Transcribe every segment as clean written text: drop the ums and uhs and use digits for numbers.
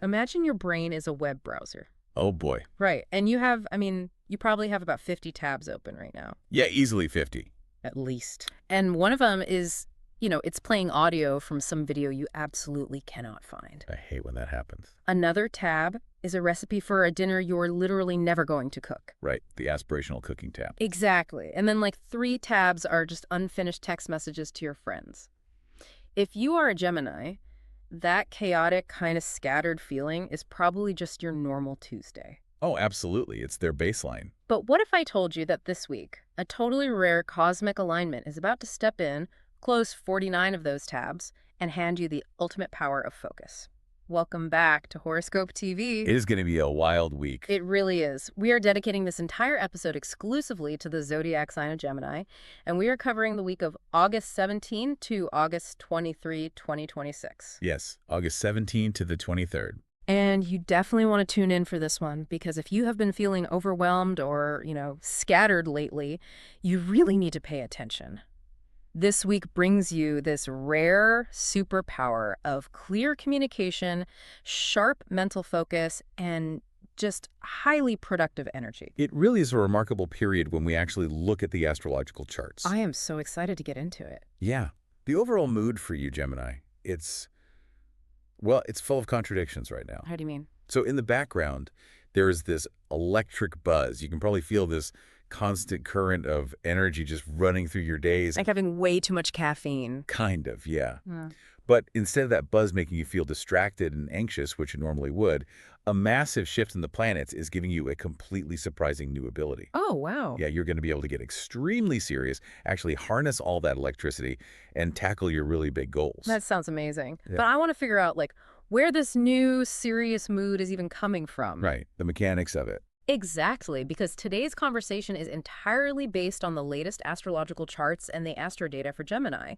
Imagine your brain is a web browser. Oh boy. Right. And you have, you probably have about 50 tabs open right now. Yeah, easily 50. At least. And one of them is, it's playing audio from some video you absolutely cannot find. I hate when that happens. Another tab is a recipe for a dinner you're literally never going to cook. Right, the aspirational cooking tab. Exactly. And then 3 tabs are just unfinished text messages to your friends. If you are a Gemini, that chaotic, kind of scattered feeling is probably just your normal Tuesday. Oh, absolutely. It's their baseline. But what if I told you that this week, a totally rare cosmic alignment is about to step in, close 49 of those tabs, and hand you the ultimate power of focus? Welcome back to Horoscope TV. It is going to be a wild week. It really is. We are dedicating this entire episode exclusively to the zodiac sign of Gemini, and we are covering the week of August 17 to August 23, 2026. Yes, August 17 to the 23rd. And you definitely want to tune in for this one, because if you have been feeling overwhelmed or, scattered lately, you really need to pay attention. This week brings you this rare superpower of clear communication, sharp mental focus, and just highly productive energy. It really is a remarkable period when we actually look at the astrological charts. I am so excited to get into it. Yeah. The overall mood for you, Gemini, it's full of contradictions right now. How do you mean? So in the background, there is this electric buzz. You can probably feel this constant current of energy just running through your days. Like having way too much caffeine. Kind of, yeah. But instead of that buzz making you feel distracted and anxious, which it normally would, a massive shift in the planets is giving you a completely surprising new ability. Oh, wow. Yeah, you're going to be able to get extremely serious, actually harness all that electricity, and tackle your really big goals. That sounds amazing. Yeah. But I want to figure out, where this new serious mood is even coming from. Right, the mechanics of it. Exactly, because today's conversation is entirely based on the latest astrological charts and the astro data for Gemini.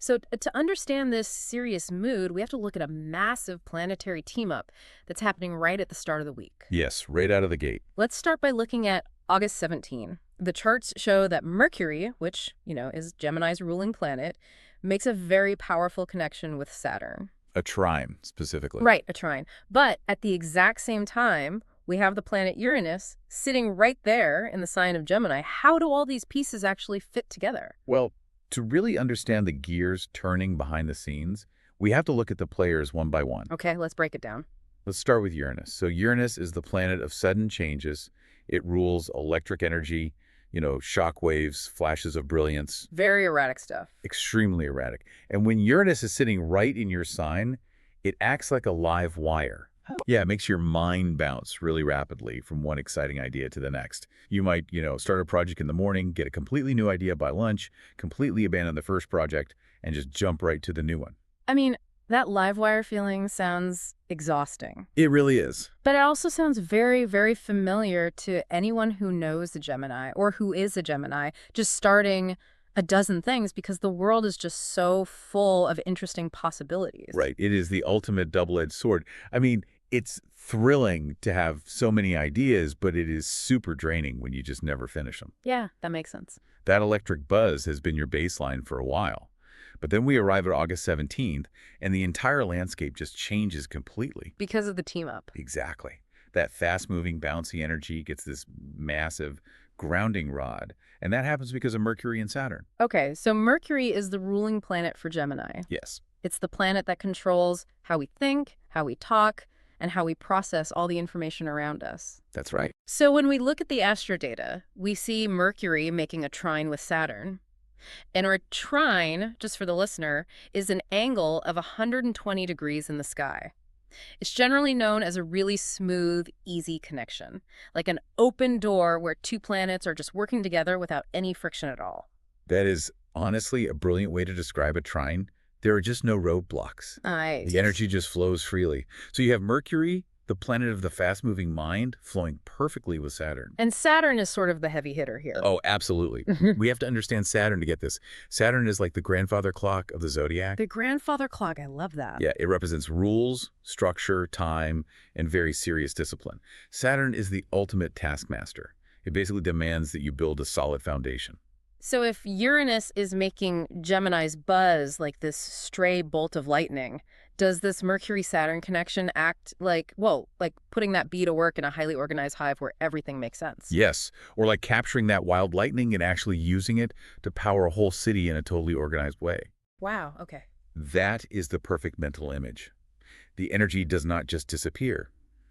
So to understand this serious mood, we have to look at a massive planetary team-up that's happening right at the start of the week. Yes, right out of the gate. Let's start by looking at August 17. The charts show that Mercury, which, is Gemini's ruling planet, makes a very powerful connection with Saturn. A trine, specifically. Right, a trine. But at the exact same time, we have the planet Uranus sitting right there in the sign of Gemini. How do all these pieces actually fit together? Well, to really understand the gears turning behind the scenes, we have to look at the players one by one. Okay, let's break it down. Let's start with Uranus. So Uranus is the planet of sudden changes. It rules electric energy, shock waves, flashes of brilliance. Very erratic stuff. Extremely erratic. And when Uranus is sitting right in your sign, it acts like a live wire. Yeah, it makes your mind bounce really rapidly from one exciting idea to the next. You might, start a project in the morning, get a completely new idea by lunch, completely abandon the first project, and just jump right to the new one. That live wire feeling sounds exhausting. It really is. But it also sounds very, very familiar to anyone who knows a Gemini or who is a Gemini, just starting a dozen things because the world is just so full of interesting possibilities. Right. It is the ultimate double-edged sword. It's thrilling to have so many ideas, but it is super draining when you just never finish them. Yeah, that makes sense. That electric buzz has been your baseline for a while. But then we arrive at August 17th, and the entire landscape just changes completely. Because of the team-up. Exactly. That fast-moving, bouncy energy gets this massive grounding rod, and that happens because of Mercury and Saturn. Okay, so Mercury is the ruling planet for Gemini. Yes. It's the planet that controls how we think, how we talk, and how we process all the information around us. That's right. So when we look at the astro data, we see Mercury making a trine with Saturn. And our trine, just for the listener, is an angle of 120 degrees in the sky. It's generally known as a really smooth, easy connection, like an open door where two planets are just working together without any friction at all. That is honestly a brilliant way to describe a trine. There are just no roadblocks. The energy just flows freely. So you have Mercury, the planet of the fast-moving mind, flowing perfectly with Saturn. And Saturn is sort of the heavy hitter here. Oh, absolutely. We have to understand Saturn to get this. Saturn is like the grandfather clock of the zodiac. The grandfather clock, I love that. Yeah, it represents rules, structure, time, and very serious discipline. Saturn is the ultimate taskmaster. It basically demands that you build a solid foundation. So if Uranus is making Gemini's buzz like this stray bolt of lightning, Does this Mercury-Saturn connection act like, whoa, like putting that bee to work in a highly organized hive where everything makes sense? Yes, or like capturing that wild lightning and actually using it to power a whole city in a totally organized way. Wow, okay. That is the perfect mental image. The energy does not just disappear.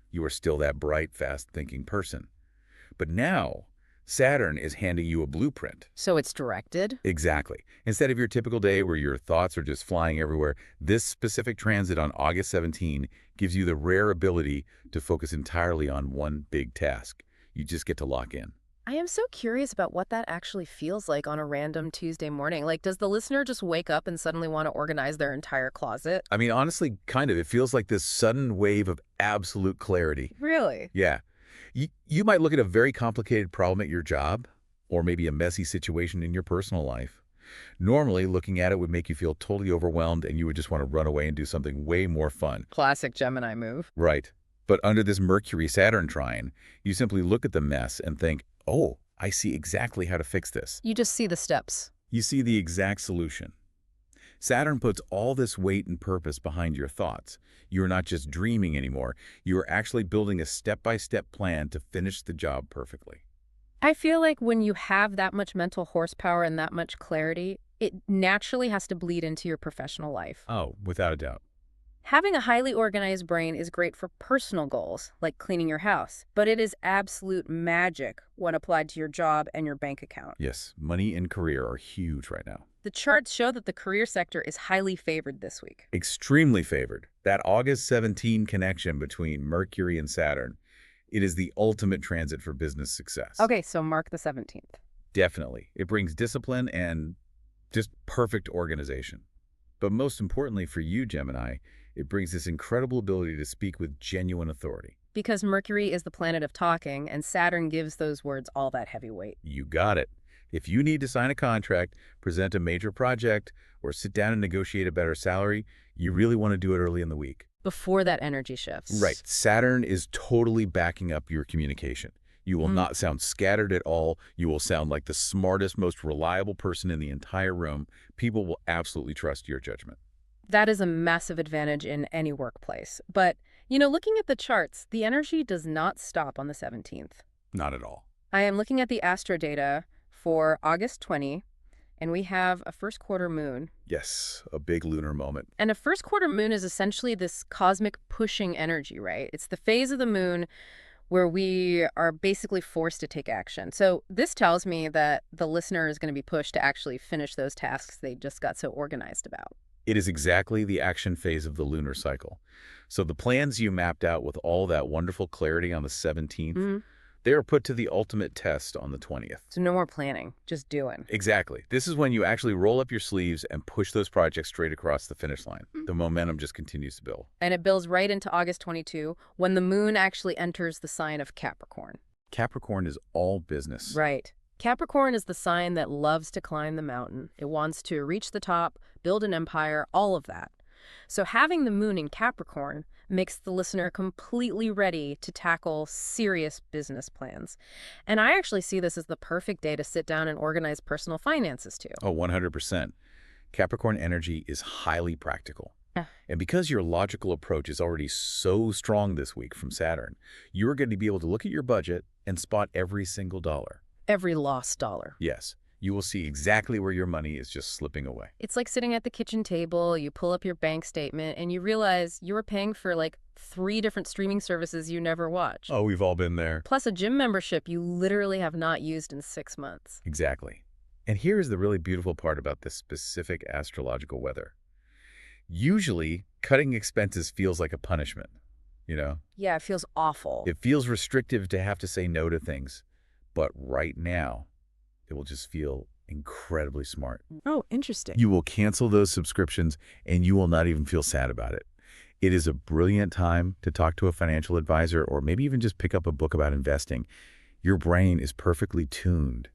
You are still that bright, fast-thinking person. But now, Saturn is handing you a blueprint. So it's directed? Exactly. Instead of your typical day where your thoughts are just flying everywhere, this specific transit on August 17 gives you the rare ability to focus entirely on one big task. You just get to lock in. I am so curious about what that actually feels like on a random Tuesday morning. Like, does the listener just wake up and suddenly want to organize their entire closet? I mean, honestly, kind of. It feels like this sudden wave of absolute clarity. Really? Yeah. You might look at a very complicated problem at your job, or maybe a messy situation in your personal life. Normally, looking at it would make you feel totally overwhelmed and you would just want to run away and do something way more fun. Classic Gemini move. Right. But under this Mercury-Saturn trine, you simply look at the mess and think, oh, I see exactly how to fix this. You just see the steps. You see the exact solution. Saturn puts all this weight and purpose behind your thoughts. You're not just dreaming anymore. You are actually building a step-by-step plan to finish the job perfectly. I feel like when you have that much mental horsepower and that much clarity, it naturally has to bleed into your professional life. Oh, without a doubt. Having a highly organized brain is great for personal goals, like cleaning your house, but it is absolute magic when applied to your job and your bank account. Yes, money and career are huge right now. The charts show that the career sector is highly favored this week. Extremely favored. That August 17 connection between Mercury and Saturn, it is the ultimate transit for business success. Okay, so mark the 17th. Definitely. It brings discipline and just perfect organization. But most importantly for you, Gemini, it brings this incredible ability to speak with genuine authority. Because Mercury is the planet of talking, and Saturn gives those words all that heavy weight. You got it. If you need to sign a contract, present a major project, or sit down and negotiate a better salary, you really want to do it early in the week. Before that energy shifts. Right. Saturn is totally backing up your communication. You will not sound scattered at all. You will sound like the smartest, most reliable person in the entire room. People will absolutely trust your judgment. That is a massive advantage in any workplace. But, looking at the charts, the energy does not stop on the 17th. Not at all. I am looking at the astro data for August 20, and we have a first quarter moon. Yes, a big lunar moment. And a first quarter moon is essentially this cosmic pushing energy, right? It's the phase of the moon where we are basically forced to take action. So this tells me that the listener is going to be pushed to actually finish those tasks they just got so organized about. It is exactly the action phase of the lunar cycle. So the plans you mapped out with all that wonderful clarity on the 17th, they are put to the ultimate test on the 20th. So no more planning, just doing. Exactly. This is when you actually roll up your sleeves and push those projects straight across the finish line. The momentum just continues to build. And it builds right into August 22 when the moon actually enters the sign of Capricorn. Capricorn is all business. Right. Capricorn is the sign that loves to climb the mountain. It wants to reach the top, build an empire, all of that. So having the moon in Capricorn makes the listener completely ready to tackle serious business plans. And I actually see this as the perfect day to sit down and organize personal finances too. Oh, 100%. Capricorn energy is highly practical. Yeah. And because your logical approach is already so strong this week from Saturn, you're going to be able to look at your budget and spot every single dollar. Every lost dollar. Yes. You will see exactly where your money is just slipping away. It's like sitting at the kitchen table, you pull up your bank statement, and you realize you were paying for like 3 different streaming services you never watch. Oh, we've all been there. Plus a gym membership you literally have not used in 6 months. Exactly. And here's the really beautiful part about this specific astrological weather. Usually, cutting expenses feels like a punishment, Yeah, it feels awful. It feels restrictive to have to say no to things. But right now, it will just feel incredibly smart. Oh, interesting. You will cancel those subscriptions and you will not even feel sad about it. It is a brilliant time to talk to a financial advisor or maybe even just pick up a book about investing. Your brain is perfectly tuned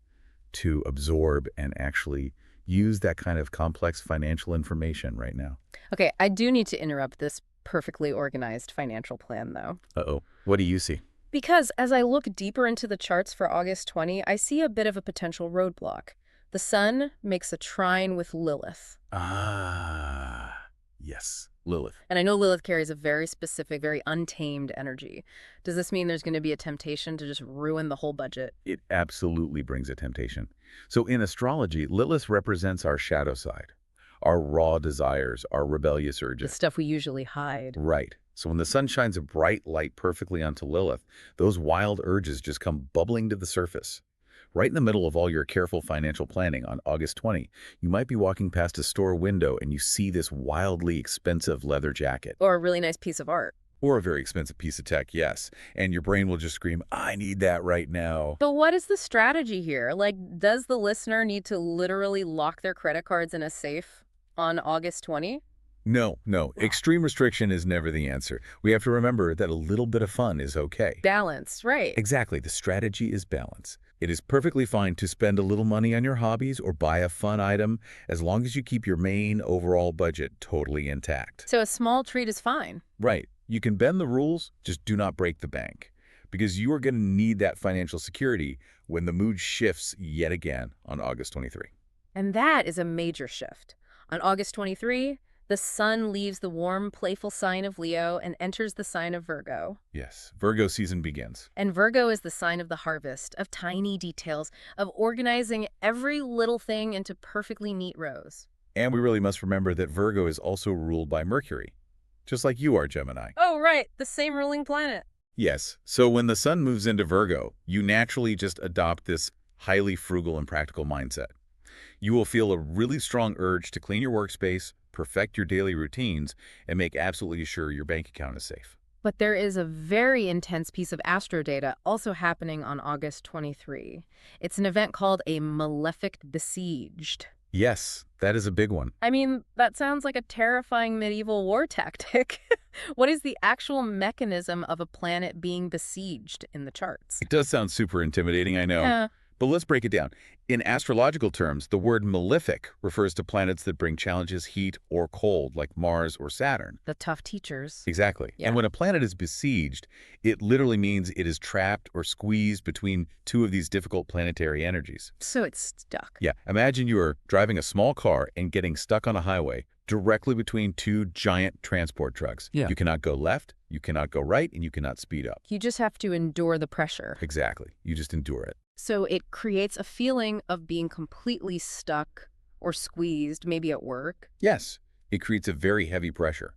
to absorb and actually use that kind of complex financial information right now. Okay, I do need to interrupt this perfectly organized financial plan, though. Uh-oh. What do you see? Because as I look deeper into the charts for August 20, I see a bit of a potential roadblock. The sun makes a trine with Lilith. Ah, yes. Lilith. And I know Lilith carries a very specific, very untamed energy. Does this mean there's going to be a temptation to just ruin the whole budget? It absolutely brings a temptation. So in astrology, Lilith represents our shadow side, our raw desires, our rebellious The urges. stuff we usually hide. Right. So when the sun shines a bright light perfectly onto Lilith, those wild urges just come bubbling to the surface. Right in the middle of all your careful financial planning on August 20, you might be walking past a store window and you see this wildly expensive leather jacket. Or a really nice piece of art. Or a very expensive piece of tech, yes. And your brain will just scream, I need that right now. But what is the strategy here? Like, does the listener need to literally lock their credit cards in a safe on August 20? No. Extreme restriction is never the answer. We have to remember that a little bit of fun is okay. Balance, right. Exactly. The strategy is balance. It is perfectly fine to spend a little money on your hobbies or buy a fun item as long as you keep your main overall budget totally intact. So a small treat is fine. Right. You can bend the rules, just do not break the bank. Because you are going to need that financial security when the mood shifts yet again on August 23. And that is a major shift. On August 23, the sun leaves the warm, playful sign of Leo and enters the sign of Virgo. Yes, Virgo season begins. And Virgo is the sign of the harvest, of tiny details, of organizing every little thing into perfectly neat rows. And we really must remember that Virgo is also ruled by Mercury, just like you are, Gemini. Oh, right, the same ruling planet. Yes, so when the sun moves into Virgo, you naturally just adopt this highly frugal and practical mindset. You will feel a really strong urge to clean your workspace, perfect your daily routines, and make absolutely sure your bank account is safe. But there is a very intense piece of astro data also happening on August 23. It's an event called a malefic besieged. Yes, that is a big one. I mean, that sounds like a terrifying medieval war tactic. What is the actual mechanism of a planet being besieged in the charts? It does sound super intimidating, I know. Yeah. But let's break it down. In astrological terms, the word malefic refers to planets that bring challenges, heat, or cold, like Mars or Saturn. The tough teachers. Exactly. Yeah. And when a planet is besieged, it literally means it is trapped or squeezed between two of these difficult planetary energies. So it's stuck. Yeah, imagine you are driving a small car and getting stuck on a highway directly between two giant transport trucks. Yeah. You cannot go left, you cannot go right, and you cannot speed up. You just have to endure the pressure. Exactly. You just endure it. So it creates a feeling of being completely stuck or squeezed, maybe at work. Yes, it creates a very heavy pressure.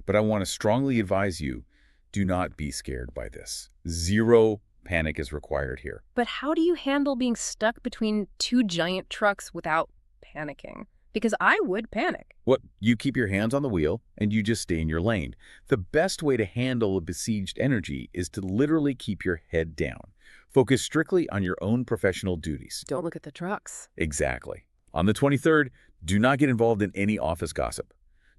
But I want to strongly advise you, do not be scared by this. Zero panic is required here. But how do you handle being stuck between two giant trucks without panicking? Because I would panic. What? You keep your hands on the wheel and you just stay in your lane. The best way to handle a besieged energy is to literally keep your head down. Focus strictly on your own professional duties. Don't look at the trucks. Exactly. On the 23rd, do not get involved in any office gossip.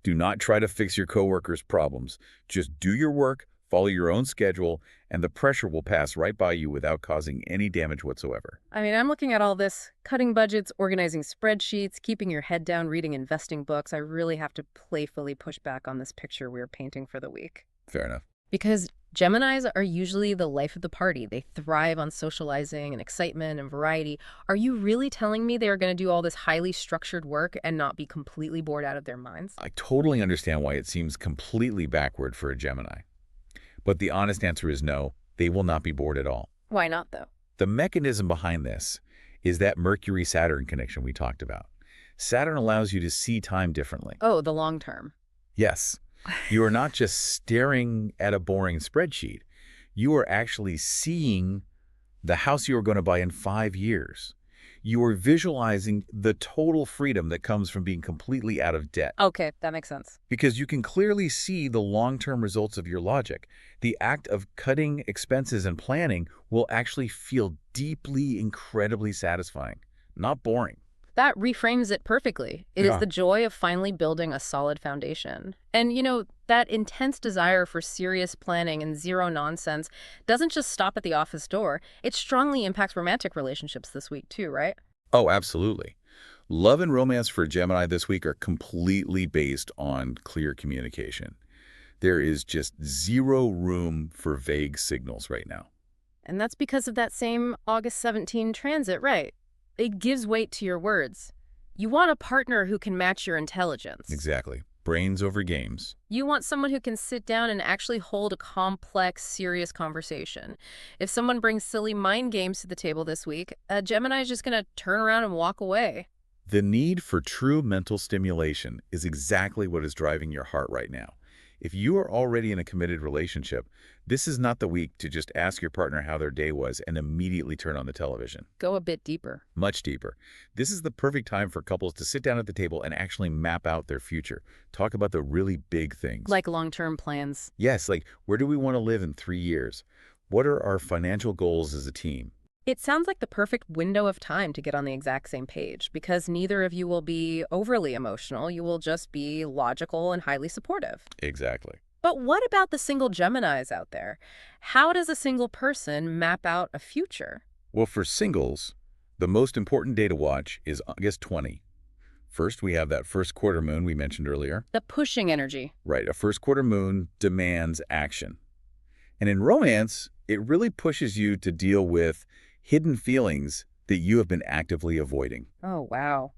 Do not try to fix your coworkers' problems. Just do your work, follow your own schedule, and the pressure will pass right by you without causing any damage whatsoever. I mean, I'm looking at all this, cutting budgets, organizing spreadsheets, keeping your head down, reading investing books. I really have to playfully push back on this picture we were painting for the week. Fair enough. Because Geminis are usually the life of the party. They thrive on socializing and excitement and variety. Are you really telling me they are going to do all this highly structured work and not be completely bored out of their minds? I totally understand why it seems completely backward for a Gemini. But the honest answer is no, they will not be bored at all. Why not, though? The mechanism behind this is that Mercury-Saturn connection we talked about. Saturn allows you to see time differently. Oh, the long term. Yes. You are not just staring at a boring spreadsheet. You are actually seeing the house you are going to buy in 5 years. You are visualizing the total freedom that comes from being completely out of debt. Okay, that makes sense. Because you can clearly see the long-term results of your logic. The act of cutting expenses and planning will actually feel deeply, incredibly satisfying, not boring. That reframes it perfectly. It Yeah. is the joy of finally building a solid foundation. And, that intense desire for serious planning and zero nonsense doesn't just stop at the office door. It strongly impacts romantic relationships this week, too, right? Oh, absolutely. Love and romance for Gemini this week are completely based on clear communication. There is just zero room for vague signals right now. And that's because of that same August 17 transit, right? It gives weight to your words. You want a partner who can match your intelligence. Exactly. Brains over games. You want someone who can sit down and actually hold a complex, serious conversation. If someone brings silly mind games to the table this week, a Gemini is just going to turn around and walk away. The need for true mental stimulation is exactly what is driving your heart right now. If you are already in a committed relationship, this is not the week to just ask your partner how their day was and immediately turn on the television. Go a bit deeper. Much deeper. This is the perfect time for couples to sit down at the table and actually map out their future. Talk about the really big things. Like long-term plans. Yes, like where do we want to live in 3 years? What are our financial goals as a team? It sounds like the perfect window of time to get on the exact same page, because neither of you will be overly emotional. You will just be logical and highly supportive. Exactly. But what about the single Geminis out there? How does a single person map out a future? Well, for singles, the most important day to watch is August 20. First, we have that first quarter moon we mentioned earlier. The pushing energy. Right, a first quarter moon demands action. And in romance, it really pushes you to deal with hidden feelings that you have been actively avoiding. Oh, wow.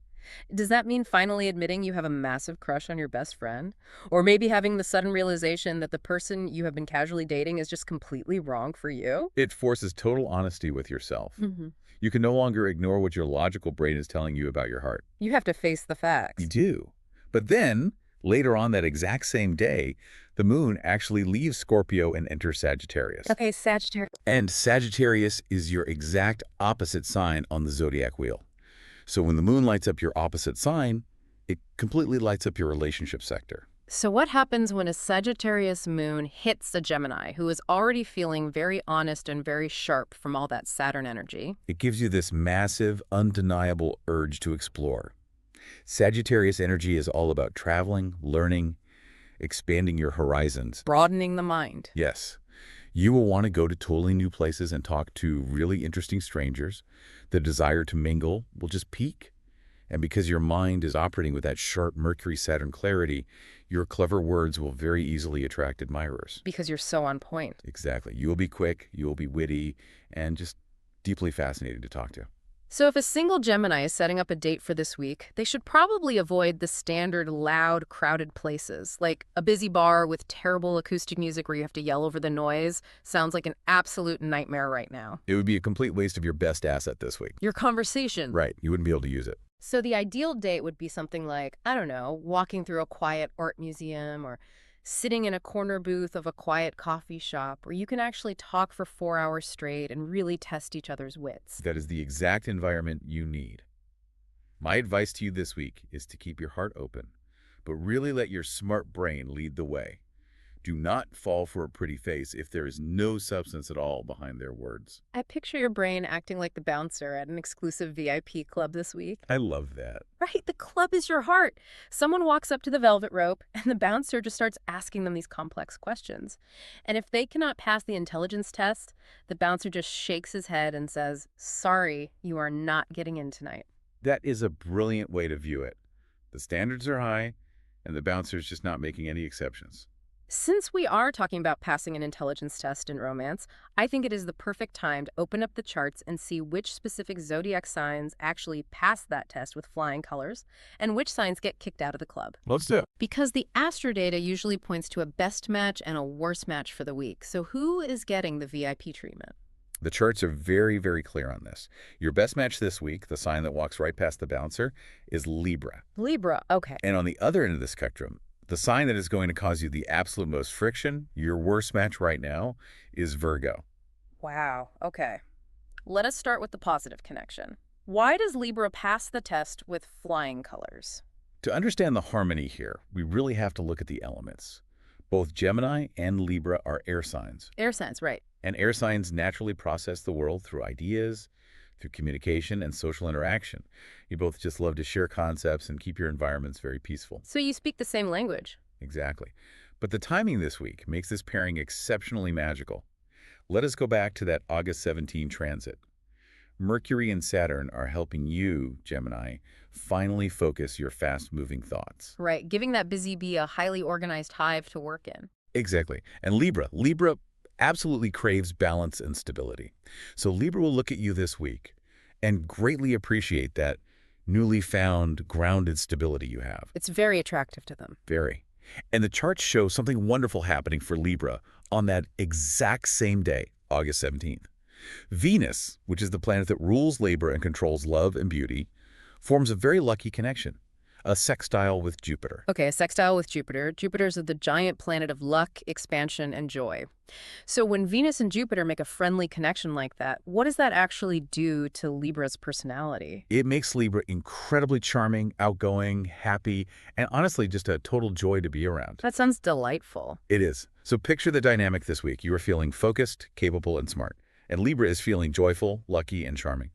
Does that mean finally admitting you have a massive crush on your best friend? Or maybe having the sudden realization that the person you have been casually dating is just completely wrong for you? It forces total honesty with yourself. Hmm. You can no longer ignore what your logical brain is telling you about your heart. You have to face the facts. You do. But then, later on that exact same day, the moon actually leaves Scorpio and enters Sagittarius. Okay, Sagittarius. And Sagittarius is your exact opposite sign on the zodiac wheel. So when the moon lights up your opposite sign, it completely lights up your relationship sector. So what happens when a Sagittarius moon hits a Gemini who is already feeling very honest and very sharp from all that Saturn energy? It gives you this massive, undeniable urge to explore. Sagittarius energy is all about traveling, learning, expanding your horizons. Broadening the mind. Yes. You will want to go to totally new places and talk to really interesting strangers. The desire to mingle will just peak. And because your mind is operating with that sharp Mercury-Saturn clarity, your clever words will very easily attract admirers. Because you're so on point. Exactly. You will be quick, you will be witty, and just deeply fascinating to talk to. So if a single Gemini is setting up a date for this week, they should probably avoid the standard loud, crowded places. Like a busy bar with terrible acoustic music where you have to yell over the noise sounds like an absolute nightmare right now. It would be a complete waste of your best asset this week. Your conversation. Right. You wouldn't be able to use it. So the ideal date would be something like, I don't know, walking through a quiet art museum or sitting in a corner booth of a quiet coffee shop where you can actually talk for 4 hours straight and really test each other's wits. That is the exact environment you need. My advice to you this week is to keep your heart open, but really let your smart brain lead the way. Do not fall for a pretty face if there is no substance at all behind their words. I picture your brain acting like the bouncer at an exclusive VIP club this week. I love that. Right, the club is your heart. Someone walks up to the velvet rope, and the bouncer just starts asking them these complex questions. And if they cannot pass the intelligence test, the bouncer just shakes his head and says, "Sorry, you are not getting in tonight." That is a brilliant way to view it. The standards are high, and the bouncer's just not making any exceptions. Since we are talking about passing an intelligence test in romance, I think it is the perfect time to open up the charts and see which specific zodiac signs actually pass that test with flying colors and which signs get kicked out of the club. Let's do it. Because the astrodata usually points to a best match and a worst match for the week. So who is getting the VIP treatment? The charts are very, very clear on this. Your best match this week, the sign that walks right past the bouncer, is Libra. Libra, okay. And on the other end of the spectrum, the sign that is going to cause you the absolute most friction, your worst match right now, is Virgo. Wow, okay. Let us start with the positive connection. Why does Libra pass the test with flying colors? To understand the harmony here, we really have to look at the elements. Both Gemini and Libra are air signs. Air signs, right. And air signs naturally process the world through ideas, through communication and social interaction. You both just love to share concepts and keep your environments very peaceful. So you speak the same language. Exactly. But the timing this week makes this pairing exceptionally magical. Let us go back to that August 17 transit. Mercury and Saturn are helping you, Gemini, finally focus your fast-moving thoughts. Right, giving that busy bee a highly organized hive to work in. Exactly. And Libra absolutely craves balance and stability. So Libra will look at you this week and greatly appreciate that newly found grounded stability you have. It's very attractive to them. Very. And the charts show something wonderful happening for Libra on that exact same day, August 17th. Venus, which is the planet that rules Libra and controls love and beauty, forms a very lucky connection, a sextile with Jupiter. Okay, a sextile with Jupiter. Jupiter's the giant planet of luck, expansion, and joy. So when Venus and Jupiter make a friendly connection like that, what does that actually do to Libra's personality? It makes Libra incredibly charming, outgoing, happy, and honestly just a total joy to be around. That sounds delightful. It is. So picture the dynamic this week. You are feeling focused, capable, and smart. And Libra is feeling joyful, lucky, and charming.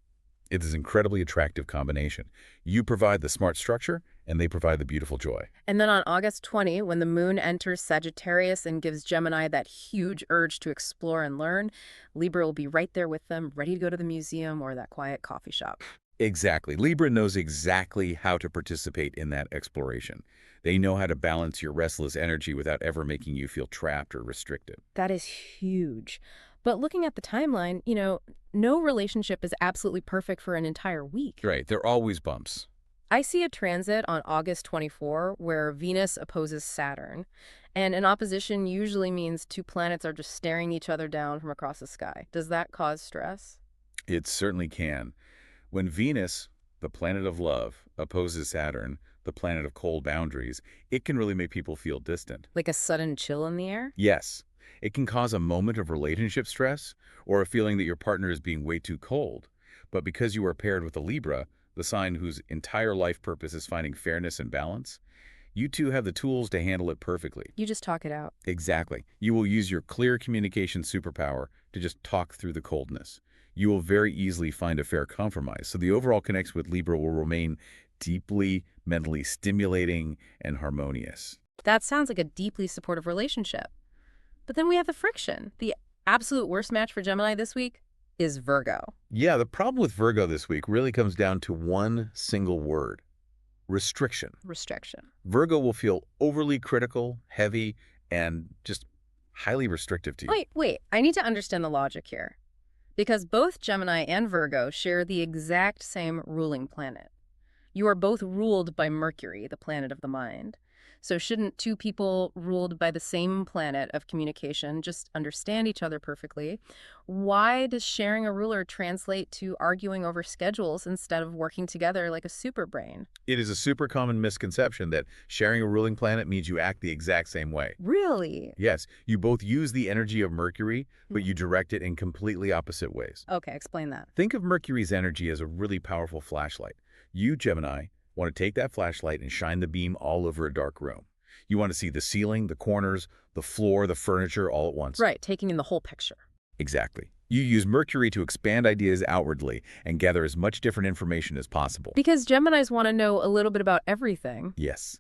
It is an incredibly attractive combination. You provide the smart structure, and they provide the beautiful joy. And then on August 20, when the moon enters Sagittarius and gives Gemini that huge urge to explore and learn, Libra will be right there with them, ready to go to the museum or that quiet coffee shop. Exactly. Libra knows exactly how to participate in that exploration. They know how to balance your restless energy without ever making you feel trapped or restricted. That is huge. But looking at the timeline, no relationship is absolutely perfect for an entire week. Right. There are always bumps. I see a transit on August 24 where Venus opposes Saturn. And an opposition usually means two planets are just staring each other down from across the sky. Does that cause stress? It certainly can. When Venus, the planet of love, opposes Saturn, the planet of cold boundaries, it can really make people feel distant. Like a sudden chill in the air? Yes, it can cause a moment of relationship stress or a feeling that your partner is being way too cold. But because you are paired with a Libra, the sign whose entire life purpose is finding fairness and balance, you two have the tools to handle it perfectly. You just talk it out. Exactly. You will use your clear communication superpower to just talk through the coldness. You will very easily find a fair compromise. So the overall connection with Libra will remain deeply mentally stimulating and harmonious. That sounds like a deeply supportive relationship. But then we have the friction. The absolute worst match for Gemini this week is Virgo. Yeah, the problem with Virgo this week really comes down to one single word: restriction. Restriction. Virgo will feel overly critical, heavy, and just highly restrictive to you. Wait. I need to understand the logic here. Because both Gemini and Virgo share the exact same ruling planet. You are both ruled by Mercury, the planet of the mind. So shouldn't two people ruled by the same planet of communication just understand each other perfectly? Why does sharing a ruler translate to arguing over schedules instead of working together like a super brain? It is a super common misconception that sharing a ruling planet means you act the exact same way. Really? Yes, you both use the energy of Mercury, but you direct it in completely opposite ways. Okay, explain that. Think of Mercury's energy as a really powerful flashlight. You, Gemini, want to take that flashlight and shine the beam all over a dark room. You want to see the ceiling, the corners, the floor, the furniture all at once. Right, taking in the whole picture. Exactly. You use Mercury to expand ideas outwardly and gather as much different information as possible. Because Geminis want to know a little bit about everything. Yes.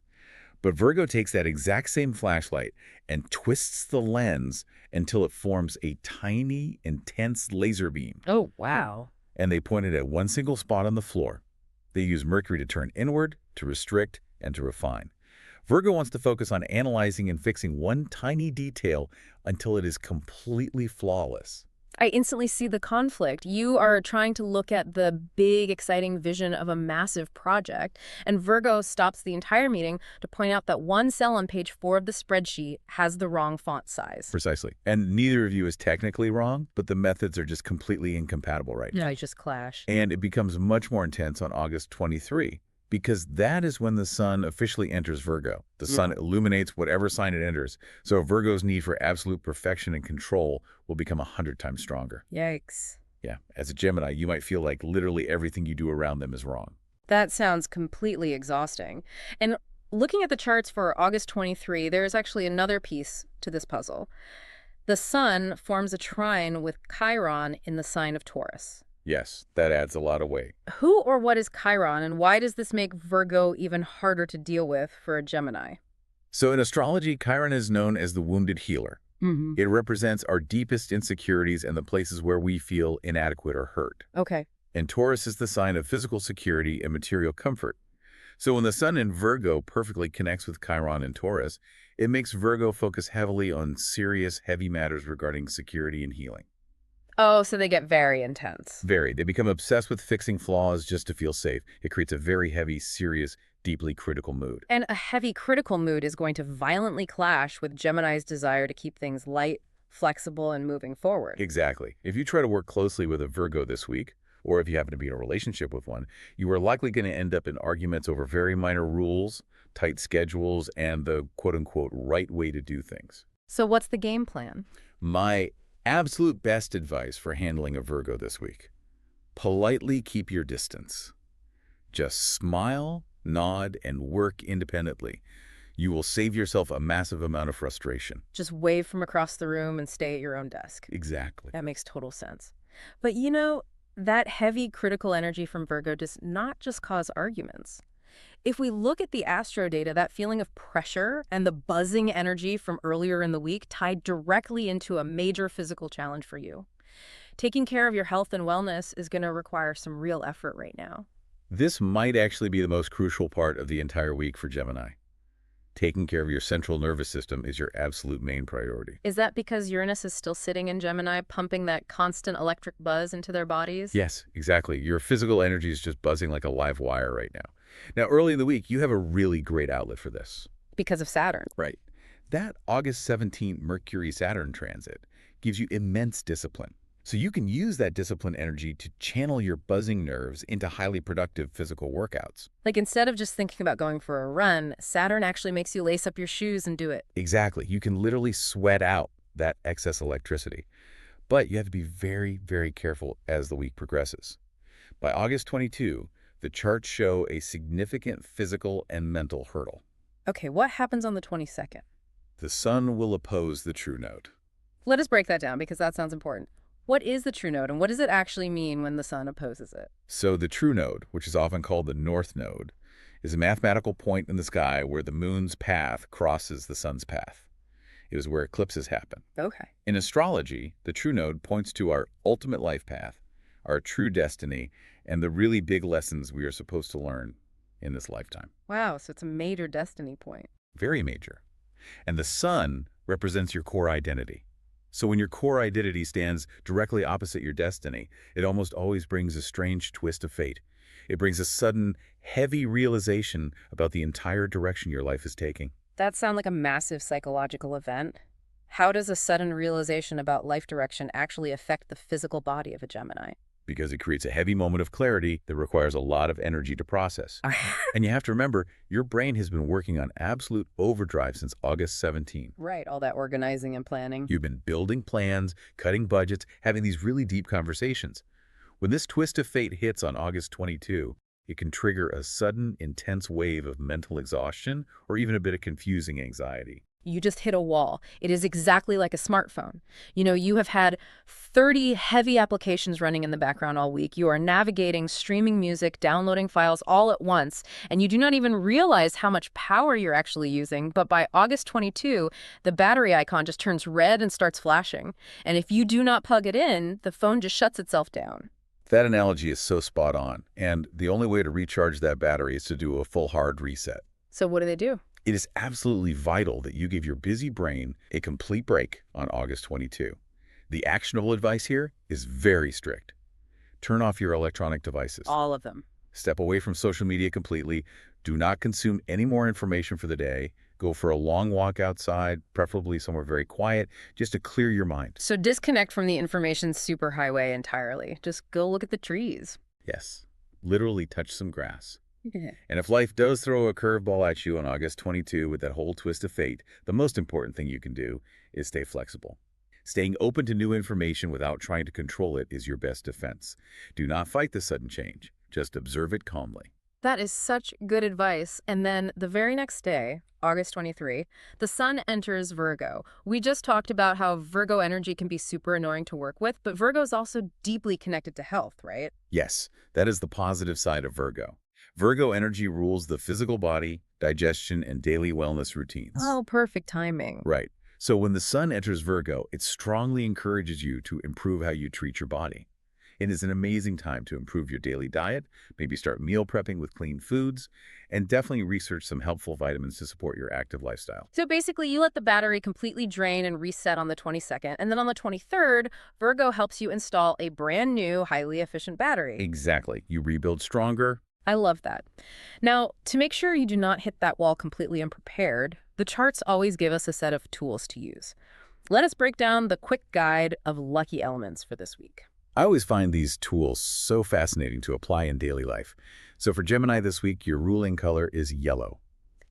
But Virgo takes that exact same flashlight and twists the lens until it forms a tiny, intense laser beam. Oh, wow. And they point it at one single spot on the floor. They use Mercury to turn inward, to restrict, and to refine. Virgo wants to focus on analyzing and fixing one tiny detail until it is completely flawless. I instantly see the conflict. You are trying to look at the big, exciting vision of a massive project, and Virgo stops the entire meeting to point out that one cell on page 4 of the spreadsheet has the wrong font size. Precisely. And neither of you is technically wrong, but the methods are just completely incompatible right now. Yeah, they just clash. And it becomes much more intense on August 23, because that is when the sun officially enters Virgo. The sun illuminates whatever sign it enters, so Virgo's need for absolute perfection and control will become 100 times stronger. Yikes. Yeah, as a Gemini, you might feel like literally everything you do around them is wrong. That sounds completely exhausting. And looking at the charts for August 23, there's actually another piece to this puzzle. The sun forms a trine with Chiron in the sign of Taurus. Yes, that adds a lot of weight. Who or what is Chiron, and why does this make Virgo even harder to deal with for a Gemini? So in astrology, Chiron is known as the wounded healer. It represents our deepest insecurities and the places where we feel inadequate or hurt. Okay. And Taurus is the sign of physical security and material comfort. So when the sun in Virgo perfectly connects with Chiron in Taurus, it makes Virgo focus heavily on serious, heavy matters regarding security and healing. Oh, so they get very intense. Very. They become obsessed with fixing flaws just to feel safe. It creates a very heavy, serious, deeply critical mood. And a heavy critical mood is going to violently clash with Gemini's desire to keep things light, flexible, and moving forward. Exactly. If you try to work closely with a Virgo this week, or if you happen to be in a relationship with one, you are likely going to end up in arguments over very minor rules, tight schedules, and the quote-unquote right way to do things. So what's the game plan? My absolute best advice for handling a Virgo this week: politely keep your distance. Just smile, nod, and work independently. You will save yourself a massive amount of frustration. Just wave from across the room and stay at your own desk. Exactly. That makes total sense. But that heavy critical energy from Virgo does not just cause arguments. If we look at the astro data, that feeling of pressure and the buzzing energy from earlier in the week tied directly into a major physical challenge for you. Taking care of your health and wellness is going to require some real effort right now. This might actually be the most crucial part of the entire week for Gemini. Taking care of your central nervous system is your absolute main priority. Is that because Uranus is still sitting in Gemini, pumping that constant electric buzz into their bodies? Yes, exactly. Your physical energy is just buzzing like a live wire right now. Now, early in the week, you have a really great outlet for this. Because of Saturn. Right. That August 17th Mercury-Saturn transit gives you immense discipline. So you can use that discipline energy to channel your buzzing nerves into highly productive physical workouts. Like instead of just thinking about going for a run, Saturn actually makes you lace up your shoes and do it. Exactly. You can literally sweat out that excess electricity. But you have to be very, very careful as the week progresses. By August 22, the charts show a significant physical and mental hurdle. Okay, what happens on the 22nd? The sun will oppose the true node. Let us break that down because that sounds important. What is the true node and what does it actually mean when the sun opposes it? So the true node, which is often called the north node, is a mathematical point in the sky where the moon's path crosses the sun's path. It is where eclipses happen. Okay. In astrology, the true node points to our ultimate life path, our true destiny, and the really big lessons we are supposed to learn in this lifetime. Wow, so it's a major destiny point. Very major. And the sun represents your core identity. So when your core identity stands directly opposite your destiny, it almost always brings a strange twist of fate. It brings a sudden, heavy realization about the entire direction your life is taking. That sounds like a massive psychological event. How does a sudden realization about life direction actually affect the physical body of a Gemini? Because it creates a heavy moment of clarity that requires a lot of energy to process. And you have to remember, your brain has been working on absolute overdrive since August 17. Right, all that organizing and planning. You've been building plans, cutting budgets, having these really deep conversations. When this twist of fate hits on August 22, it can trigger a sudden, intense wave of mental exhaustion or even a bit of confusing anxiety. You just hit a wall. It is exactly like a smartphone. You have had 30 heavy applications running in the background all week. You are navigating, streaming music, downloading files all at once, and you do not even realize how much power you're actually using. But by August 22, the battery icon just turns red and starts flashing. And if you do not plug it in, the phone just shuts itself down. That analogy is so spot on, and the only way to recharge that battery is to do a full hard reset. So what do they do? It is absolutely vital that you give your busy brain a complete break on August 22. The actionable advice here is very strict. Turn off your electronic devices. All of them. Step away from social media completely. Do not consume any more information for the day. Go for a long walk outside, preferably somewhere very quiet, just to clear your mind. So disconnect from the information superhighway entirely. Just go look at the trees. Yes, literally touch some grass. Yeah. And if life does throw a curveball at you on August 22 with that whole twist of fate, the most important thing you can do is stay flexible. Staying open to new information without trying to control it is your best defense. Do not fight the sudden change. Just observe it calmly. That is such good advice. And then the very next day, August 23, the sun enters Virgo. We just talked about how Virgo energy can be super annoying to work with, but Virgo is also deeply connected to health, right? Yes, that is the positive side of Virgo. Virgo energy rules the physical body, digestion, and daily wellness routines. Oh, perfect timing. Right. So when the sun enters Virgo, it strongly encourages you to improve how you treat your body. It is an amazing time to improve your daily diet, maybe start meal prepping with clean foods, and definitely research some helpful vitamins to support your active lifestyle. So basically, you let the battery completely drain and reset on the 22nd, and then on the 23rd, Virgo helps you install a brand new, highly efficient battery. Exactly. You rebuild stronger. I love that. Now, to make sure you do not hit that wall completely unprepared, the charts always give us a set of tools to use. Let us break down the quick guide of lucky elements for this week. I always find these tools so fascinating to apply in daily life. So for Gemini this week, your ruling color is yellow.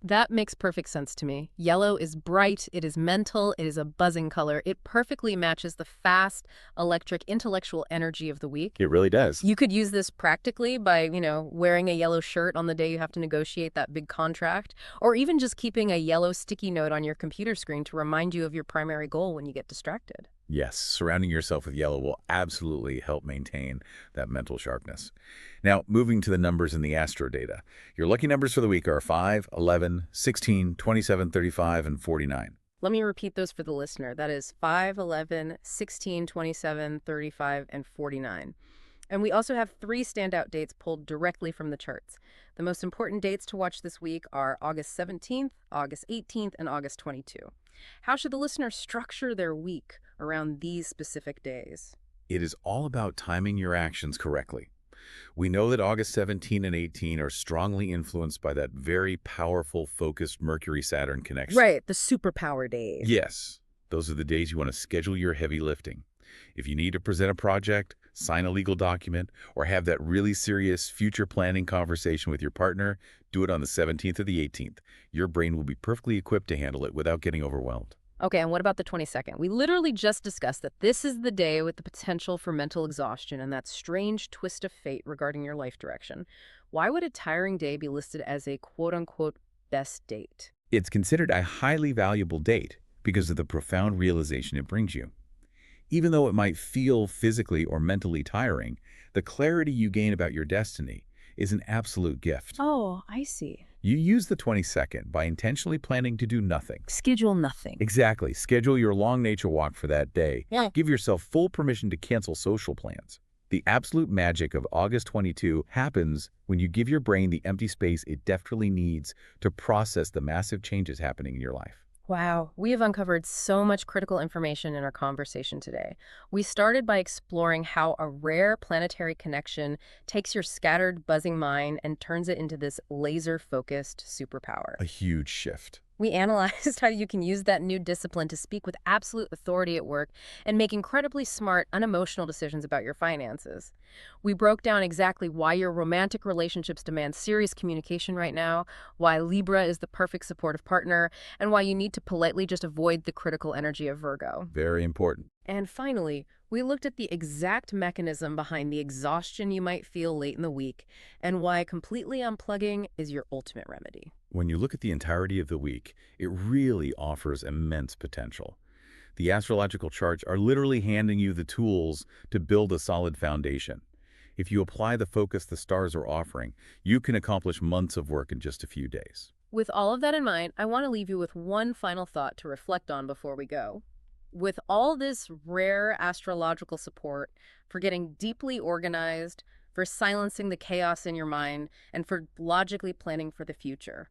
That makes perfect sense to me. Yellow is bright, it is mental, it is a buzzing color. It perfectly matches the fast, electric, intellectual energy of the week. It really does. You could use this practically by, wearing a yellow shirt on the day you have to negotiate that big contract, or even just keeping a yellow sticky note on your computer screen to remind you of your primary goal when you get distracted. Yes, surrounding yourself with yellow will absolutely help maintain that mental sharpness. Now, moving to the numbers in the astro data. Your lucky numbers for the week are 5, 11, 16, 27, 35, and 49. Let me repeat those for the listener. That is 5, 11, 16, 27, 35, and 49. And we also have 3 standout dates pulled directly from the charts. The most important dates to watch this week are August 17th, August 18th, and August 22. How should the listener structure their week around these specific days? It is all about timing your actions correctly. We know that August 17 and 18 are strongly influenced by that very powerful, focused Mercury-Saturn connection. Right, the superpower days. Yes, those are the days you want to schedule your heavy lifting. If you need to present a project, sign a legal document, or have that really serious future planning conversation with your partner, do it on the 17th or the 18th. Your brain will be perfectly equipped to handle it without getting overwhelmed. Okay, and what about the 22nd? We literally just discussed that this is the day with the potential for mental exhaustion and that strange twist of fate regarding your life direction. Why would a tiring day be listed as a quote-unquote best date? It's considered a highly valuable date because of the profound realization it brings you. Even though it might feel physically or mentally tiring, the clarity you gain about your destiny is an absolute gift. Oh, I see. You use the 22nd by intentionally planning to do nothing. Schedule nothing. Exactly. Schedule your long nature walk for that day. Yeah. Give yourself full permission to cancel social plans. The absolute magic of August 22 happens when you give your brain the empty space it desperately needs to process the massive changes happening in your life. Wow, we have uncovered so much critical information in our conversation today. We started by exploring how a rare planetary connection takes your scattered, buzzing mind and turns it into this laser-focused superpower. A huge shift. We analyzed how you can use that new discipline to speak with absolute authority at work and make incredibly smart, unemotional decisions about your finances. We broke down exactly why your romantic relationships demand serious communication right now, why Libra is the perfect supportive partner, and why you need to politely just avoid the critical energy of Virgo. Very important. And finally, we looked at the exact mechanism behind the exhaustion you might feel late in the week and why completely unplugging is your ultimate remedy. When you look at the entirety of the week, it really offers immense potential. The astrological charts are literally handing you the tools to build a solid foundation. If you apply the focus the stars are offering, you can accomplish months of work in just a few days. With all of that in mind, I want to leave you with one final thought to reflect on before we go. With all this rare astrological support for getting deeply organized, for silencing the chaos in your mind, and for logically planning for the future,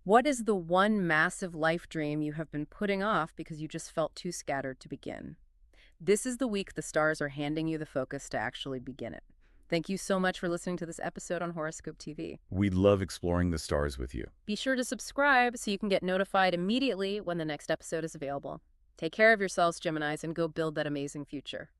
what is the one massive life dream you have been putting off because you just felt too scattered to begin? This is the week the stars are handing you the focus to actually begin it. Thank you so much for listening to this episode on Horoscope TV. We love exploring the stars with you. Be sure to subscribe so you can get notified immediately when the next episode is available. Take care of yourselves, Geminis, and go build that amazing future.